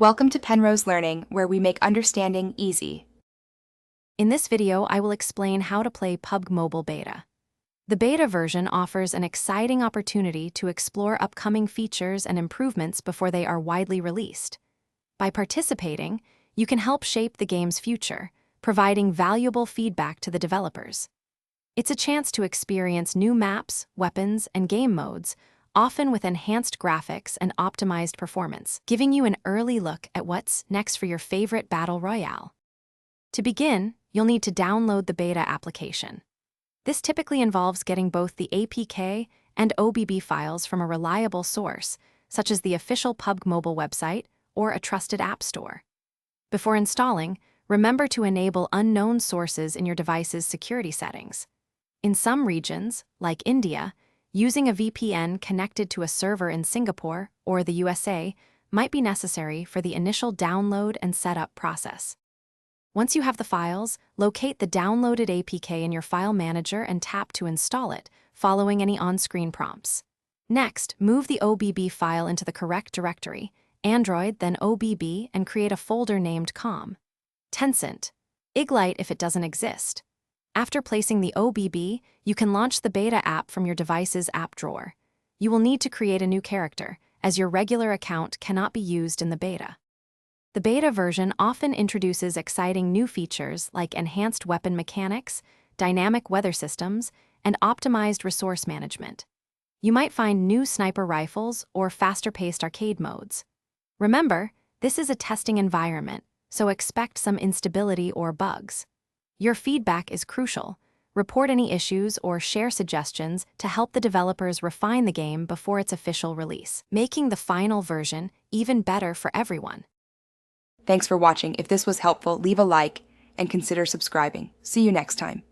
Welcome to Penrose Learning, where we make understanding easy. In this video, I will explain how to play PUBG Mobile Beta. The beta version offers an exciting opportunity to explore upcoming features and improvements before they are widely released. By participating, you can help shape the game's future, providing valuable feedback to the developers. It's a chance to experience new maps, weapons, and game modes, often with enhanced graphics and optimized performance, giving you an early look at what's next for your favorite battle royale. To begin, you'll need to download the beta application. This typically involves getting both the APK and OBB files from a reliable source, such as the official PUBG Mobile website or a trusted app store. Before installing, remember to enable unknown sources in your device's security settings. In some regions, like India, using a VPN connected to a server in Singapore or the USA might be necessary for the initial download and setup process. Once you have the files, locate the downloaded APK in your file manager and tap to install it, following any on-screen prompts. Next, move the OBB file into the correct directory, Android, then OBB, and create a folder named COM. Tencent. Ignite if it doesn't exist. After placing the OBB, you can launch the beta app from your device's app drawer. You will need to create a new character, as your regular account cannot be used in the beta. The beta version often introduces exciting new features like enhanced weapon mechanics, dynamic weather systems, and optimized resource management. You might find new sniper rifles or faster-paced arcade modes. Remember, this is a testing environment, so expect some instability or bugs. Your feedback is crucial. Report any issues or share suggestions to help the developers refine the game before its official release, making the final version even better for everyone. Thanks for watching. If this was helpful, leave a like and consider subscribing. See you next time.